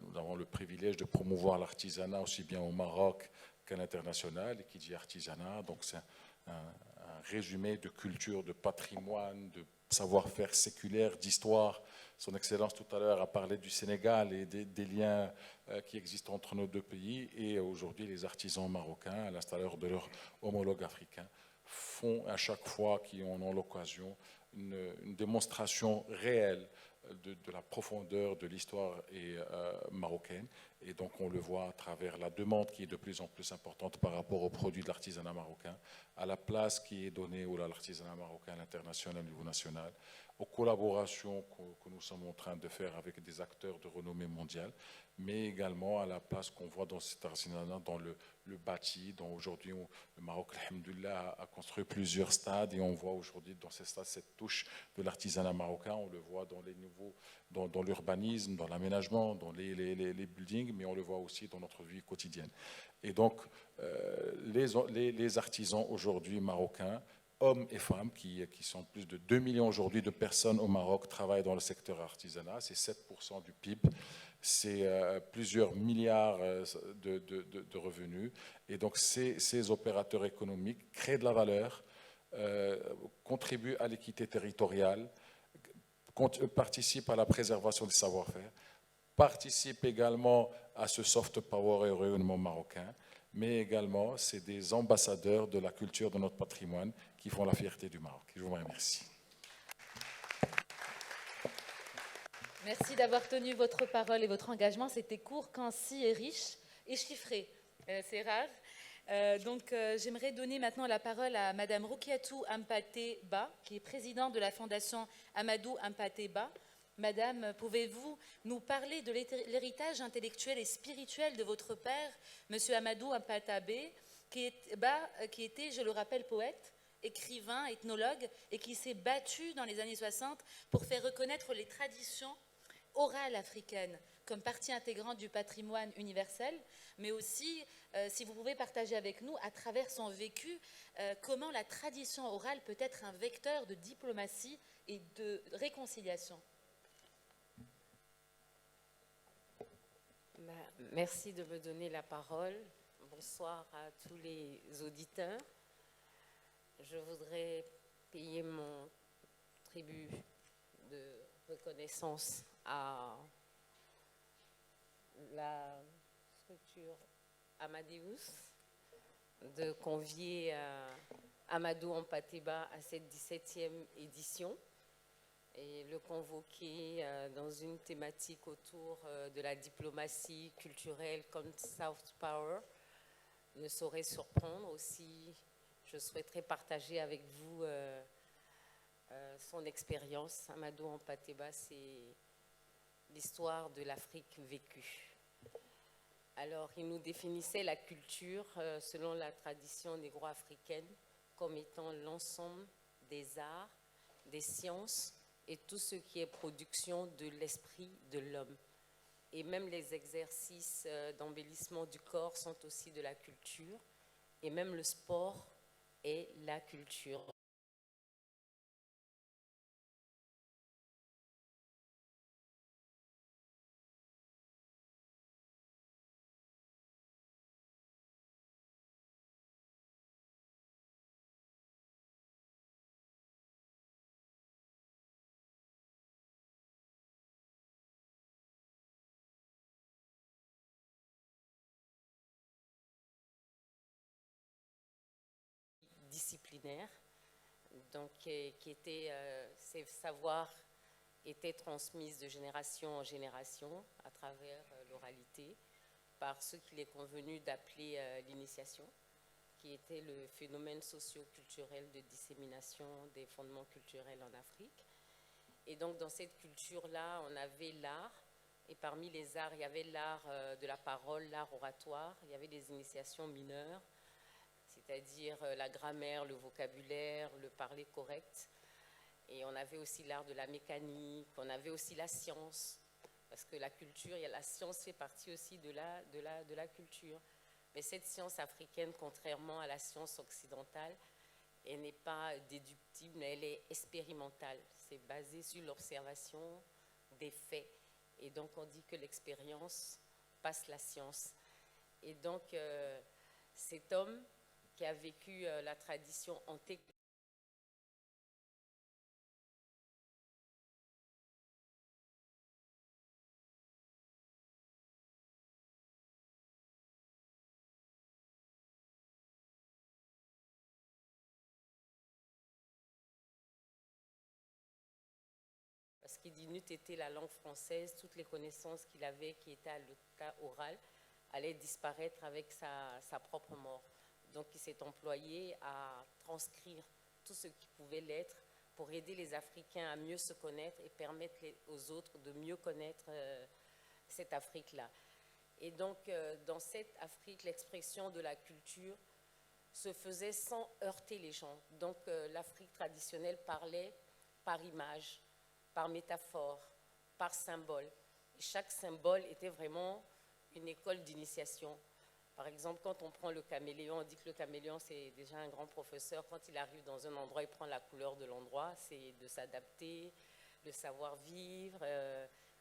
nous avons le privilège de promouvoir l'artisanat aussi bien au Maroc qu'à l'international. Et qui dit artisanat, donc c'est un résumé de culture, de patrimoine, de savoir-faire séculaire, d'histoire. Son Excellence tout à l'heure a parlé du Sénégal et des liens qui existent entre nos deux pays. Et aujourd'hui, les artisans marocains, à l'instar de leurs homologues africains, font à chaque fois qu'ils en ont l'occasion une démonstration réelle de la profondeur de l'histoire marocaine. Et donc on le voit à travers la demande qui est de plus en plus importante par rapport aux produits de l'artisanat marocain, à la place qui est donnée à l'artisanat marocain à l'international, au niveau national, aux collaborations que nous sommes en train de faire avec des acteurs de renommée mondiale, mais également à la place qu'on voit dans cet artisanat, dans le bâti, dont aujourd'hui le Maroc, alhamdoulilah, a construit plusieurs stades, et on voit aujourd'hui dans ces stades cette touche de l'artisanat marocain. On le voit dans les nouveaux, dans l'urbanisme, dans l'aménagement, dans les buildings, mais on le voit aussi dans notre vie quotidienne. Et donc les artisans aujourd'hui marocains, hommes et femmes, qui sont plus de 2 millions aujourd'hui de personnes au Maroc, travaillent dans le secteur artisanat. C'est 7% du PIB, c'est plusieurs milliards de revenus. Et donc ces opérateurs économiques créent de la valeur, contribuent à l'équité territoriale, participent à la préservation des savoir-faire, participent également à ce soft power et au rayonnement marocain, mais également c'est des ambassadeurs de la culture, de notre patrimoine, qui font la fierté du Maroc. Je vous remercie. Merci d'avoir tenu votre parole et votre engagement. C'était court, concis et riche et chiffré. C'est rare. J'aimerais donner maintenant la parole à Madame Roukiatou Ampaté Ba, qui est présidente de la Fondation Amadou Ampaté Ba. Madame, pouvez-vous nous parler de l'héritage intellectuel et spirituel de votre père, Monsieur Amadou Ampaté Ba, qui était, je le rappelle, poète, écrivain, ethnologue, et qui s'est battu dans les années 60 pour faire reconnaître les traditions orales africaines comme partie intégrante du patrimoine universel, mais aussi, si vous pouvez partager avec nous, à travers son vécu, comment la tradition orale peut être un vecteur de diplomatie et de réconciliation. Merci de me donner la parole. Bonsoir à tous les auditeurs. Je voudrais payer mon tribut de reconnaissance à la structure Amadeus de convier Amadou Ampaté Ba à cette 17e édition et le convoquer dans une thématique autour de la diplomatie culturelle comme Soft Power ne saurait surprendre. Aussi, je souhaiterais partager avec vous son expérience. Amadou Ampaté Ba, c'est l'histoire de l'Afrique vécue. Alors, il nous définissait la culture selon la tradition négro-africaine comme étant l'ensemble des arts, des sciences et tout ce qui est production de l'esprit de l'homme. Et même les exercices d'embellissement du corps sont aussi de la culture. Et même le sport est la culture. disciplinaire, donc qui était, ces savoirs étaient transmis de génération en génération à travers l'oralité par ce qu'il est convenu d'appeler l'initiation, qui était le phénomène socio-culturel de dissémination des fondements culturels en Afrique. Et donc, dans cette culture-là, on avait l'art, et parmi les arts, il y avait l'art de la parole, l'art oratoire, il y avait des initiations mineures, c'est-à-dire la grammaire, le vocabulaire, le parler correct. Et on avait aussi l'art de la mécanique, on avait aussi la science, parce que la culture, la science fait partie aussi de la culture. Mais cette science africaine, contrairement à la science occidentale, elle n'est pas déductible, mais elle est expérimentale. C'est basé sur l'observation des faits. Et donc, on dit que l'expérience passe la science. Et donc, cet homme qui a vécu la tradition antique, parce qu'il dit n'eût été la langue française, toutes les connaissances qu'il avait qui étaient à l'état oral allaient disparaître avec sa propre mort. Donc il s'est employé à transcrire tout ce qui pouvait l'être pour aider les Africains à mieux se connaître et permettre aux autres de mieux connaître cette Afrique-là. Et donc dans cette Afrique, l'expression de la culture se faisait sans heurter les gens. Donc l'Afrique traditionnelle parlait par image, par métaphore, par symbole. Et chaque symbole était vraiment une école d'initiation. Par exemple, quand on prend le caméléon, on dit que le caméléon, c'est déjà un grand professeur. Quand il arrive dans un endroit, il prend la couleur de l'endroit, c'est de s'adapter, de savoir vivre.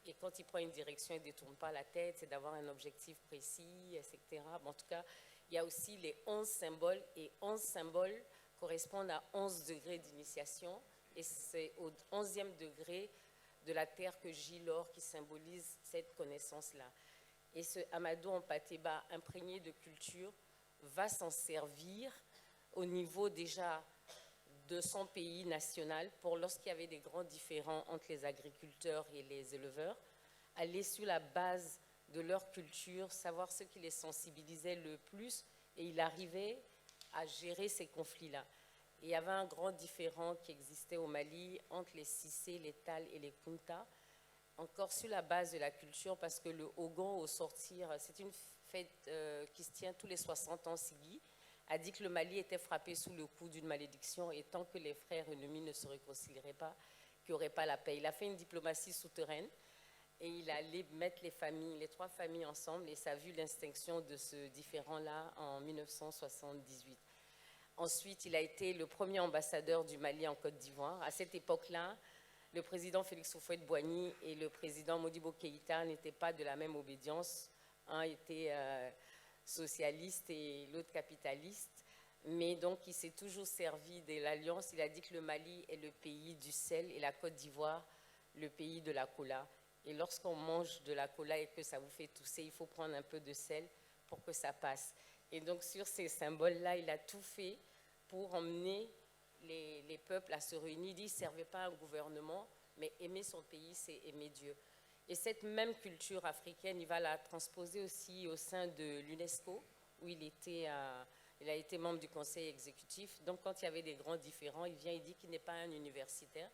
Et quand il prend une direction, il ne détourne pas la tête, c'est d'avoir un objectif précis, etc. Bon, en tout cas, il y a aussi les 11 symboles, et 11 symboles correspondent à 11 degrés d'initiation. Et c'est au 11e degré de la terre que gît l'or qui symbolise cette connaissance-là. Et ce Amadou Hampâté-Bâ, imprégné de culture, va s'en servir au niveau déjà de son pays national pour, lorsqu'il y avait des grands différends entre les agriculteurs et les éleveurs, aller sur la base de leur culture, savoir ce qui les sensibilisait le plus, et il arrivait à gérer ces conflits-là. Et il y avait un grand différent qui existait au Mali entre les Cissé, les Tal et les Kunta, encore sur la base de la culture, parce que le Ogon, au sortir, c'est une fête qui se tient tous les 60 ans, Sigui, a dit que le Mali était frappé sous le coup d'une malédiction, et tant que les frères ennemis ne se réconcilieraient pas, qu'il n'y aurait pas la paix. Il a fait une diplomatie souterraine, et il allait mettre les 3 familles ensemble, et ça a vu l'extinction de ce différend-là en 1978. Ensuite, il a été le premier ambassadeur du Mali en Côte d'Ivoire. À cette époque-là, le président Félix Houphouët-Boigny et le président Modibo Keïta n'étaient pas de la même obédience. Un était socialiste et l'autre capitaliste. Mais donc, il s'est toujours servi de l'alliance. Il a dit que le Mali est le pays du sel et la Côte d'Ivoire, le pays de la cola. Et lorsqu'on mange de la cola et que ça vous fait tousser, il faut prendre un peu de sel pour que ça passe. Et donc, sur ces symboles-là, il a tout fait pour emmener les peuples à se réunir. Il dit, il ne servait pas un gouvernement, mais aimer son pays, c'est aimer Dieu. Et cette même culture africaine, il va la transposer aussi au sein de l'UNESCO, où il a été membre du conseil exécutif. Donc, quand il y avait des grands différends, il dit qu'il n'est pas un universitaire.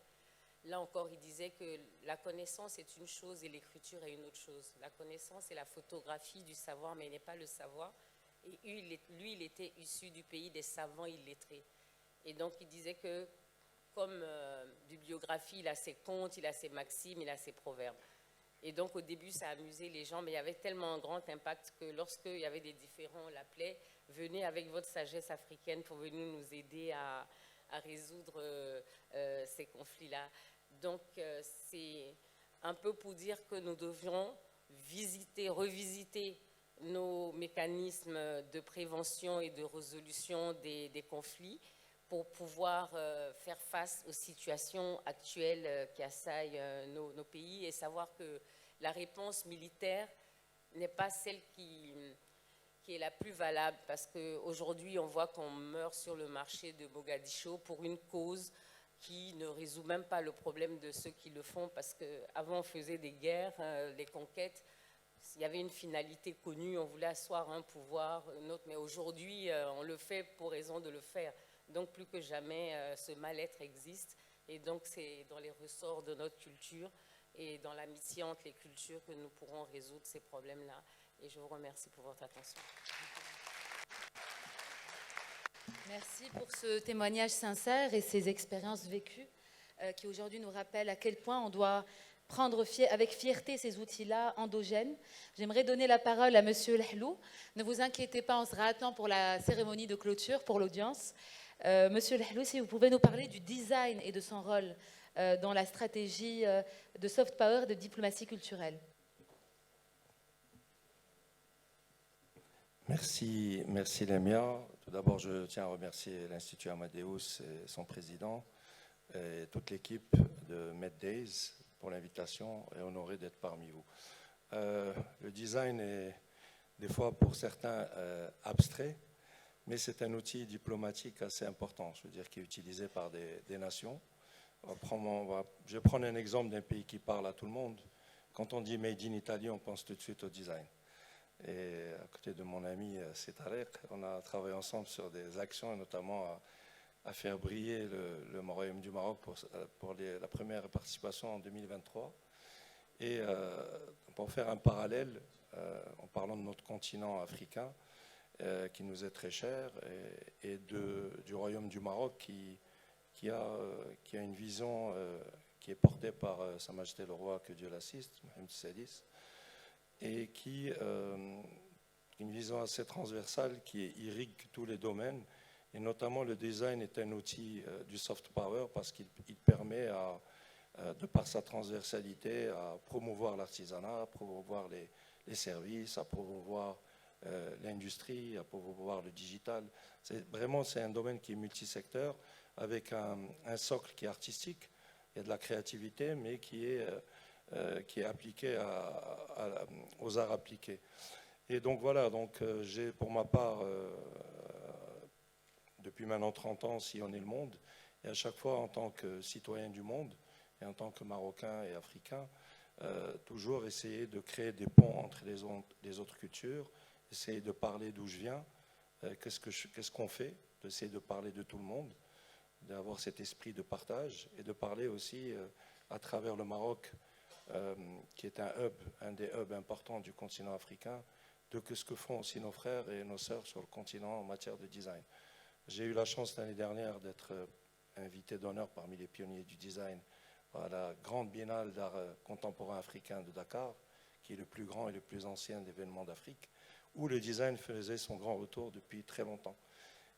Là encore, il disait que la connaissance est une chose et l'écriture est une autre chose. La connaissance est la photographie du savoir, mais il n'est pas le savoir. Et lui, il était issu du pays des savants illettrés. Et donc, il disait que, comme bibliographie, il a ses contes, il a ses maximes, il a ses proverbes. Et donc, au début, ça amusait les gens, mais il y avait tellement un grand impact que lorsqu'il y avait des différends, on l'appelait « Venez avec votre sagesse africaine pour venir nous aider à résoudre ces conflits-là ». Donc, c'est un peu pour dire que nous devions revisiter nos mécanismes de prévention et de résolution des conflits pour pouvoir faire face aux situations actuelles qui assaillent nos pays, et savoir que la réponse militaire n'est pas celle qui qui est la plus valable, parce qu'aujourd'hui, on voit qu'on meurt sur le marché de Mogadiscio pour une cause qui ne résout même pas le problème de ceux qui le font, parce qu'avant, on faisait des guerres, des conquêtes, il y avait une finalité connue, on voulait asseoir un pouvoir, un autre, mais aujourd'hui, on le fait pour raison de le faire. Donc, plus que jamais, ce mal-être existe, et donc c'est dans les ressorts de notre culture et dans l'amitié entre les cultures que nous pourrons résoudre ces problèmes-là. Et je vous remercie pour votre attention. Merci pour ce témoignage sincère et ces expériences vécues qui aujourd'hui nous rappellent à quel point on doit prendre avec fierté ces outils-là endogènes. J'aimerais donner la parole à Monsieur Lehlou. Ne vous inquiétez pas, on sera à temps pour la cérémonie de clôture, pour l'audience. Monsieur Lehlou, si vous pouvez nous parler du design et de son rôle dans la stratégie de soft power, de diplomatie culturelle. Merci Lemia. Tout d'abord, je tiens à remercier l'Institut Amadeus et son président et toute l'équipe de MedDays pour l'invitation et honoré d'être parmi vous. Le design est des fois pour certains abstrait, mais c'est un outil diplomatique assez important, je veux dire, qui est utilisé par des nations. Je vais prendre un exemple d'un pays qui parle à tout le monde. Quand on dit Made in Italy, on pense tout de suite au design. Et à côté de mon ami Setarek, on a travaillé ensemble sur des actions, notamment à faire briller le Royaume du Maroc pour la première participation en 2023. Et pour faire un parallèle, en parlant de notre continent africain, qui nous est très cher, et du Royaume du Maroc qui a une vision qui est portée par Sa Majesté le Roi, que Dieu l'assiste, Mohamed VI, et qui une vision assez transversale qui irrigue tous les domaines, et notamment le design est un outil du soft power parce qu'il permet, de par sa transversalité, à promouvoir l'artisanat, à promouvoir les services, à promouvoir l'industrie, à promouvoir le digital. C'est un domaine qui est multisecteur, avec un socle qui est artistique, il y a de la créativité, mais qui est appliqué aux arts appliqués. Et donc voilà, j'ai pour ma part, depuis maintenant 30 ans, sillonné le monde, et à chaque fois en tant que citoyen du monde, et en tant que Marocain et Africain, toujours essayer de créer des ponts entre les autres cultures, essayer de parler d'où je viens, qu'est-ce qu'on fait, d'essayer de parler de tout le monde, d'avoir cet esprit de partage, et de parler aussi à travers le Maroc, qui est un des hubs importants du continent africain, de ce que font aussi nos frères et nos sœurs sur le continent en matière de design. J'ai eu la chance l'année dernière d'être invité d'honneur parmi les pionniers du design à la grande biennale d'art contemporain africain de Dakar, qui est le plus grand et le plus ancien événement d'Afrique, où le design faisait son grand retour depuis très longtemps.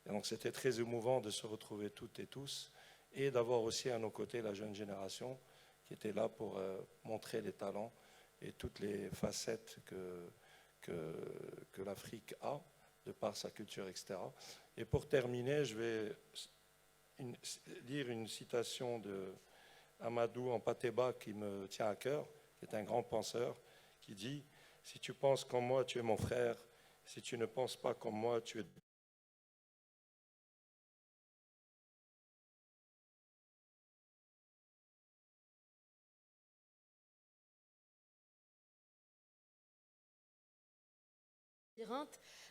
Et donc c'était très émouvant de se retrouver toutes et tous, et d'avoir aussi à nos côtés la jeune génération qui était là pour montrer les talents et toutes les facettes que l'Afrique a, de par sa culture, etc. Et pour terminer, je vais lire une citation de Amadou Hampâté-Bâ qui me tient à cœur, qui est un grand penseur, qui dit « Si tu penses comme moi, tu es mon frère. Si tu ne penses pas comme moi, tu es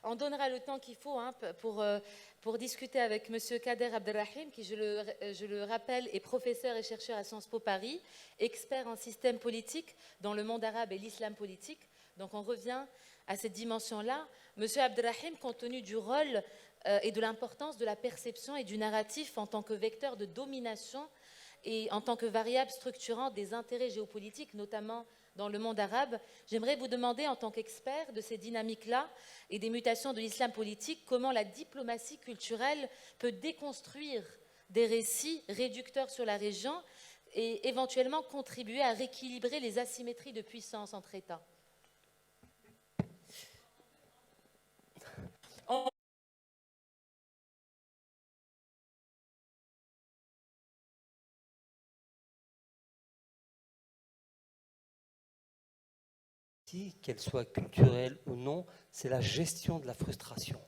On donnera le temps qu'il faut pour discuter avec M. Kader Abdelrahim, qui, je le rappelle, est professeur et chercheur à Sciences Po Paris, expert en système politique dans le monde arabe et l'islam politique. Donc on revient à cette dimension-là. M. Abdelrahim, compte tenu du rôle et de l'importance de la perception et du narratif en tant que vecteur de domination et en tant que variable structurante des intérêts géopolitiques, notamment dans le monde arabe, j'aimerais vous demander, en tant qu'expert de ces dynamiques-là et des mutations de l'islam politique, comment la diplomatie culturelle peut déconstruire des récits réducteurs sur la région et éventuellement contribuer à rééquilibrer les asymétries de puissance entre États. qu'elle soit culturelle ou non, c'est la gestion de la frustration.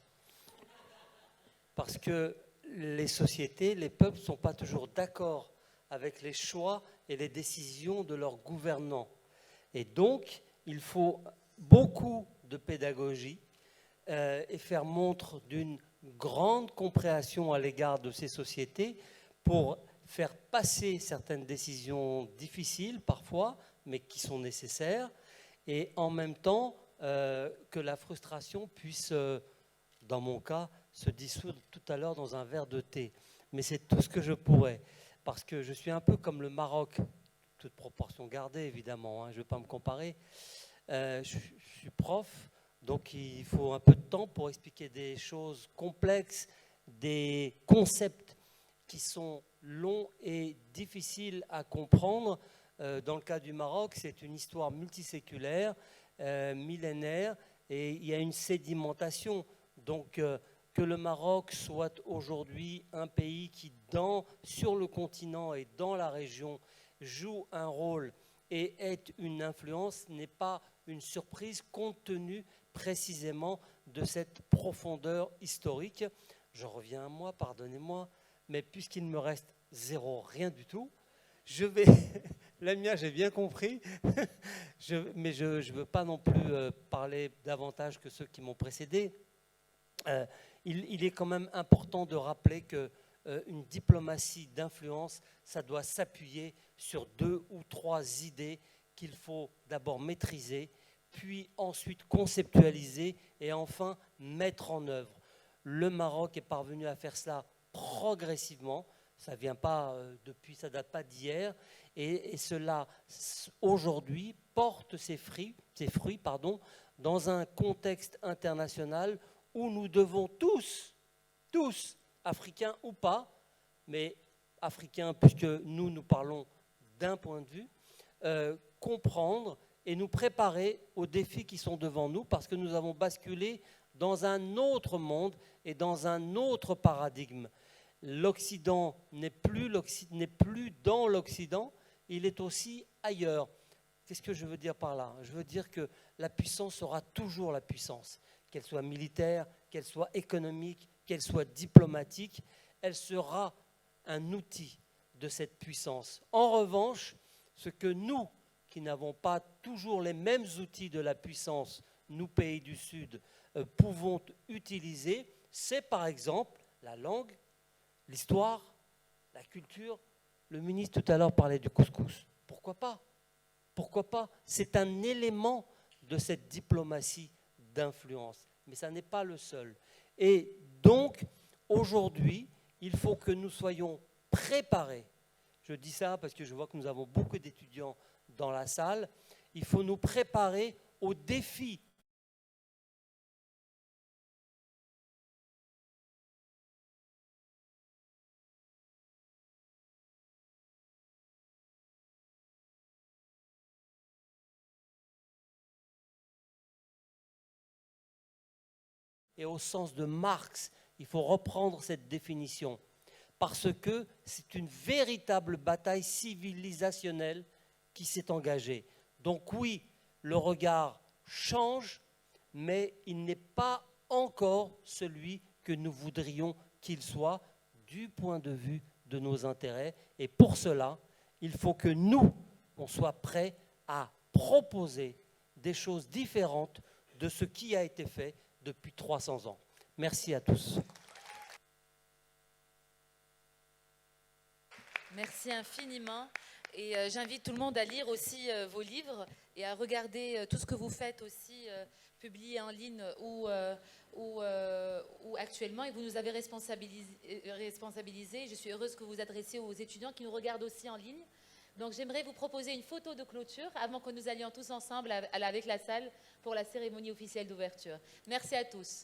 Parce que les sociétés, les peuples ne sont pas toujours d'accord avec les choix et les décisions de leurs gouvernants. Et donc, il faut beaucoup de pédagogie et faire montre d'une grande compréhension à l'égard de ces sociétés pour faire passer certaines décisions difficiles parfois, mais qui sont nécessaires, et en même temps que la frustration puisse, dans mon cas, se dissoudre tout à l'heure dans un verre de thé. Mais c'est tout ce que je pourrais, parce que je suis un peu comme le Maroc, toute proportion gardée évidemment, hein, je ne vais pas me comparer. Je suis prof, donc il faut un peu de temps pour expliquer des choses complexes, des concepts qui sont longs et difficiles à comprendre. Dans le cas du Maroc, c'est une histoire multiséculaire, millénaire, et il y a une sédimentation. Donc, que le Maroc soit aujourd'hui un pays qui, sur le continent et dans la région, joue un rôle et ait une influence n'est pas une surprise compte tenu précisément de cette profondeur historique. Je reviens à moi, pardonnez-moi, mais puisqu'il me reste rien du tout, je vais... Lamia, j'ai bien compris, mais je ne veux pas non plus parler davantage que ceux qui m'ont précédé. Il est quand même important de rappeler qu'une diplomatie d'influence, ça doit s'appuyer sur 2 ou 3 idées qu'il faut d'abord maîtriser, puis ensuite conceptualiser et enfin mettre en œuvre. Le Maroc est parvenu à faire cela progressivement. Ça vient pas ça date pas d'hier, et cela aujourd'hui porte ses fruits, dans un contexte international où nous devons tous, africains ou pas, mais africains puisque nous parlons d'un point de vue, comprendre et nous préparer aux défis qui sont devant nous, parce que nous avons basculé dans un autre monde et dans un autre paradigme. L'Occident n'est plus dans l'Occident, il est aussi ailleurs. Qu'est-ce que je veux dire par là? Je veux dire que la puissance sera toujours la puissance, qu'elle soit militaire, qu'elle soit économique, qu'elle soit diplomatique, elle sera un outil de cette puissance. En revanche, ce que nous, qui n'avons pas toujours les mêmes outils de la puissance, nous, pays du Sud, pouvons utiliser, c'est par exemple la langue, l'histoire, la culture. Le ministre tout à l'heure parlait du couscous. Pourquoi pas? Pourquoi pas? C'est un élément de cette diplomatie d'influence. Mais ça n'est pas le seul. Et donc, aujourd'hui, il faut que nous soyons préparés. Je dis ça parce que je vois que nous avons beaucoup d'étudiants dans la salle. Il faut nous préparer aux défis et au sens de Marx, il faut reprendre cette définition, parce que c'est une véritable bataille civilisationnelle qui s'est engagée. Donc oui, le regard change, mais il n'est pas encore celui que nous voudrions qu'il soit du point de vue de nos intérêts. Et pour cela, il faut que nous, on soit prêts à proposer des choses différentes de ce qui a été fait depuis 300 ans. Merci à tous. Merci infiniment. Et j'invite tout le monde à lire aussi vos livres et à regarder tout ce que vous faites aussi, publié en ligne ou actuellement. Et vous nous avez responsabilisés. Je suis heureuse que vous vous adressiez aux étudiants qui nous regardent aussi en ligne. Donc j'aimerais vous proposer une photo de clôture avant que nous allions tous ensemble avec la salle pour la cérémonie officielle d'ouverture. Merci à tous.